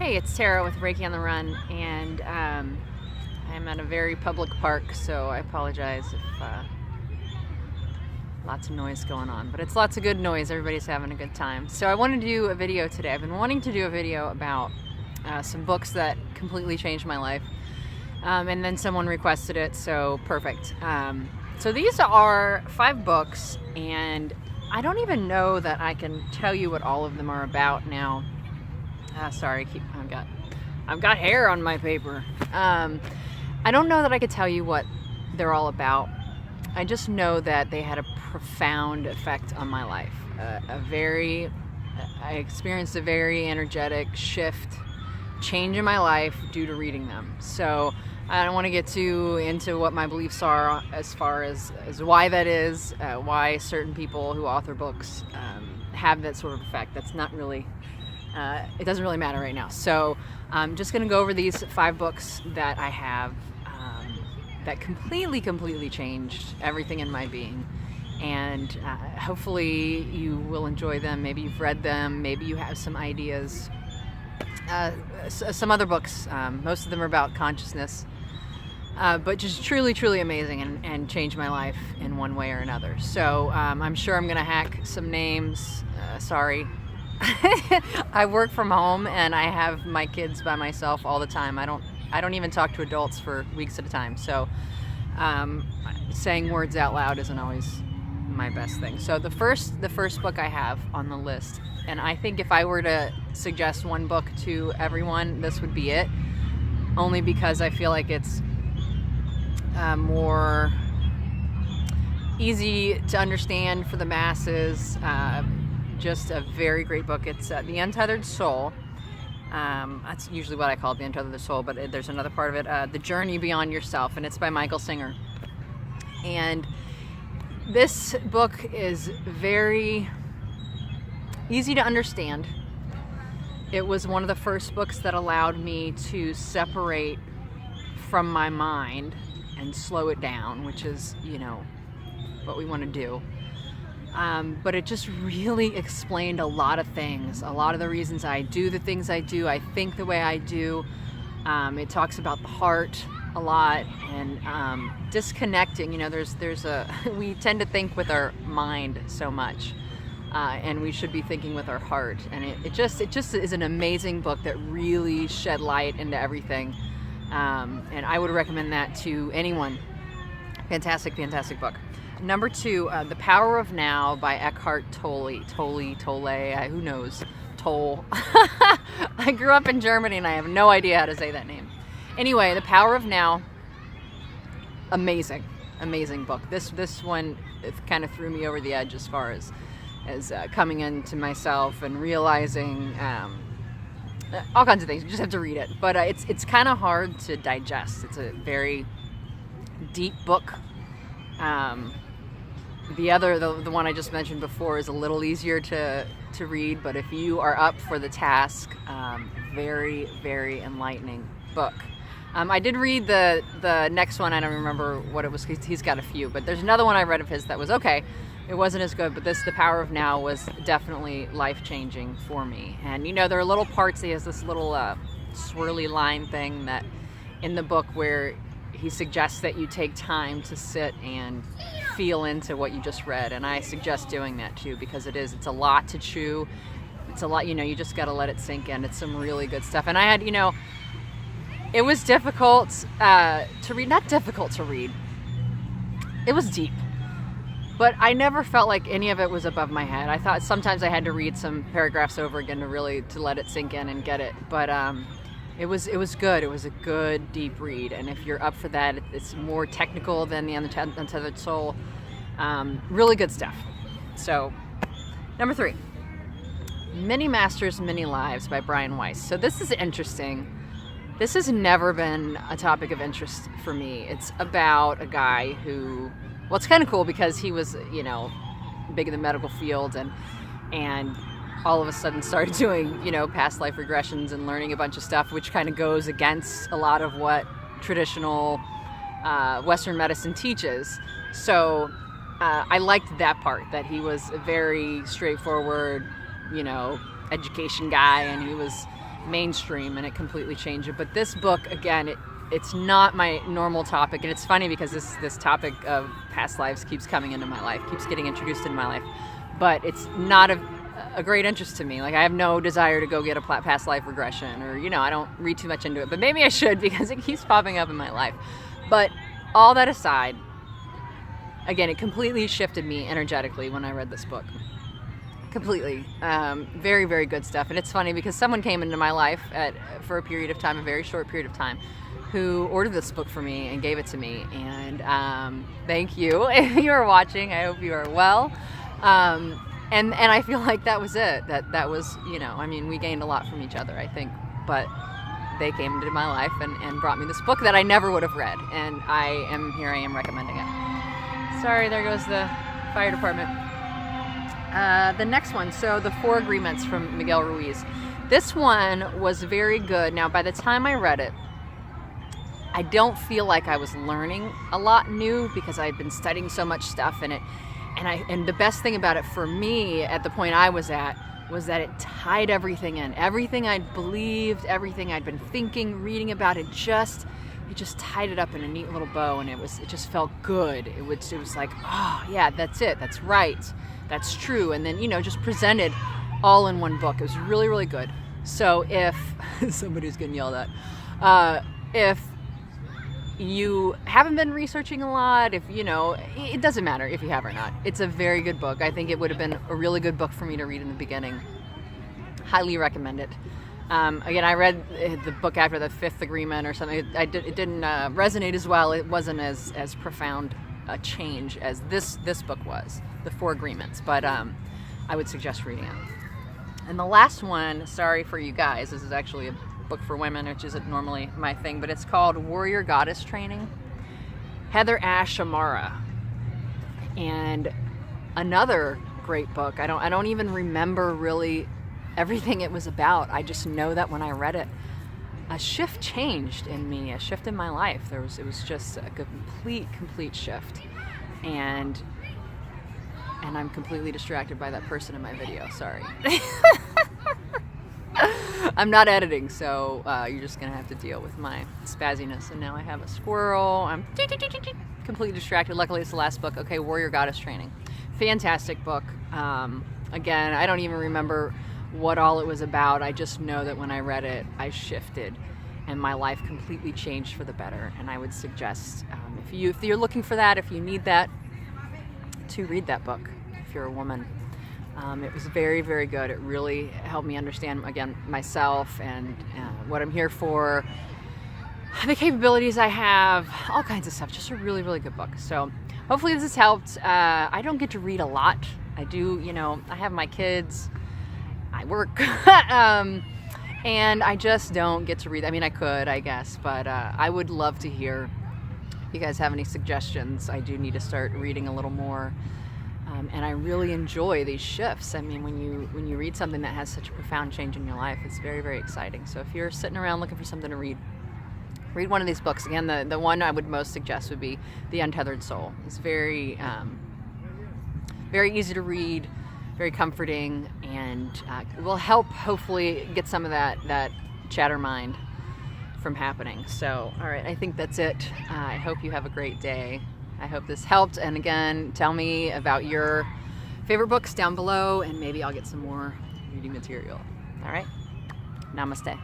Hey, it's Tara with Reiki on the Run, and I'm at a very public park, so I apologize if lots of noise going on, but it's lots of good noise. Everybody's having a good time. So I wanted to do a video today. I've been wanting to do a video about some books that completely changed my life, and then someone requested it, so perfect. So these are 5 books, and I don't even know that I can tell you what all of them are about now. Sorry, I've got hair on my paper. I don't know that I could tell you what they're all about. I just know that they had a profound effect on my life. I experienced a very energetic shift, change in my life due to reading them. So I don't want to get too into what my beliefs are as far as why that is, why certain people who author books have that sort of effect. That's not really, it doesn't really matter right now. So I'm just going to go over these 5 books that I have that completely changed everything in my being. And hopefully you will enjoy them. Maybe you've read them, maybe you have some ideas. Some other books, most of them are about consciousness, but just truly amazing and changed my life in one way or another. So I'm sure I'm gonna hack some names. Sorry. I work from home and I have my kids by myself all the time. I don't even talk to adults for weeks at a time. So saying words out loud isn't always my best thing. So the first book I have on the list, and I think if I were to suggest one book to everyone, this would be it, only because I feel like it's more easy to understand for the masses. Just a very great book. It's The Untethered Soul. That's usually what I call it, The Untethered Soul, but there's another part of it, The Journey Beyond Yourself, and it's by Michael Singer. And this book is very easy to understand. It was one of the first books that allowed me to separate from my mind and slow it down, which is, what we want to do. But it just really explained a lot of things, a lot of the reasons I do the things I do, I think the way I do. It talks about the heart a lot and disconnecting. We tend to think with our mind so much, and we should be thinking with our heart. And it just is an amazing book that really shed light into everything. And I would recommend that to anyone. Fantastic book. Number 2, The Power of Now by Eckhart Tolle. Who knows? Tolle. I grew up in Germany and I have no idea how to say that name. Anyway, The Power of Now. Amazing book. This one, it kind of threw me over the edge as far as coming into myself and realizing all kinds of things. You just have to read it. But it's kind of hard to digest. It's a very deep book. The one I just mentioned before is a little easier to read, but if you are up for the task, very enlightening book. I did read the next one. I don't remember what it was. He's got a few, but there's another one I read of his that was okay. It wasn't as good, but The Power of Now was definitely life-changing for me. And there are little parts. He has this little swirly line thing that in the book where he suggests that you take time to sit and feel into what you just read, and I suggest doing that too, because it's a lot to chew. It's a lot, you just got to let it sink in. It's some really good stuff. And I had, it was difficult to read. Not difficult to read. It was deep, but I never felt like any of it was above my head. I thought sometimes I had to read some paragraphs over again to let it sink in and get it. But it was good. It was a good deep read, and if you're up for that, it's more technical than The Untethered Soul. Really good stuff. So, number 3, Many Masters, Many Lives by Brian Weiss. So this is interesting. This has never been a topic of interest for me. It's about a guy who, well, it's kind of cool because he was, big in the medical field and all of a sudden started doing, past life regressions and learning a bunch of stuff, which kind of goes against a lot of what traditional Western medicine teaches. So I liked that part, that he was a very straightforward, education guy, and he was mainstream, and it completely changed it. But this book, again, it's not my normal topic, and it's funny because this topic of past lives keeps coming into my life, keeps getting introduced into my life, but it's not a great interest to me. Like, I have no desire to go get a past life regression, or, you know, I don't read too much into it, but maybe I should because it keeps popping up in my life. But all that aside, again, it completely shifted me energetically when I read this book. Completely. Very, very good stuff. And it's funny because someone came into my life for a period of time, a very short period of time, who ordered this book for me and gave it to me. And thank you. If you are watching, I hope you are well. And I feel like that was it. That was, you know, I mean, we gained a lot from each other, I think. But they came into my life and brought me this book that I never would have read. And here I am recommending it. Sorry, there goes the fire department. The next one, so The Four Agreements from Miguel Ruiz. This one was very good. Now, by the time I read it, I don't feel like I was learning a lot new because I've been studying so much stuff in it. And the best thing about it for me at the point I was at was that it tied everything in. Everything I'd believed, everything I'd been thinking, reading about, it just tied it up in a neat little bow, and it just felt good. It was like, oh yeah, that's it, that's right, that's true. And then, you know, just presented all in one book. It was really, really good. So if somebody's getting yelled at, if you haven't been researching a lot, if, you know, it doesn't matter if you have or not. It's a very good book. I think it would have been a really good book for me to read in the beginning. Highly recommend it. Again, I read the book after the Fifth Agreement or something. It didn't resonate as well. It wasn't as profound a change as this book was, The Four Agreements. But I would suggest reading it. And the last one, sorry for you guys, this is actually a book for women, which isn't normally my thing, but it's called Warrior Goddess Training, Heather Ash Amara. And another great book. I don't even remember really everything it was about. I just know that when I read it, a shift changed in me, a shift in my life. It was just a complete shift. And I'm completely distracted by that person in my video, sorry. I'm not editing, so you're just gonna have to deal with my spazziness. And now I have a squirrel. I'm completely distracted. Luckily, it's the last book. Okay, Warrior Goddess Training. Fantastic book. Again, I don't even remember what all it was about. I just know that when I read it, I shifted, and my life completely changed for the better. And I would suggest, if you're looking for that, if you need that, to read that book. If you're a woman. It was very, very good. It really helped me understand, again, myself and what I'm here for, the capabilities I have, all kinds of stuff. Just a really, really good book. So hopefully this has helped. I don't get to read a lot. I do, you know, I have my kids, I work, and I just don't get to read. I mean, I could, I guess, but I would love to hear if you guys have any suggestions. I do need to start reading a little more. And I really enjoy these shifts. I mean, when you read something that has such a profound change in your life, it's very, very exciting. So if you're sitting around looking for something to read one of these books. Again, the one I would most suggest would be The Untethered Soul. It's very, very easy to read, very comforting, and will help hopefully get some of that chatter mind from happening. So, all right, I think that's it. I hope you have a great day. I hope this helped, and again, tell me about your favorite books down below, and maybe I'll get some more reading material. All right, namaste.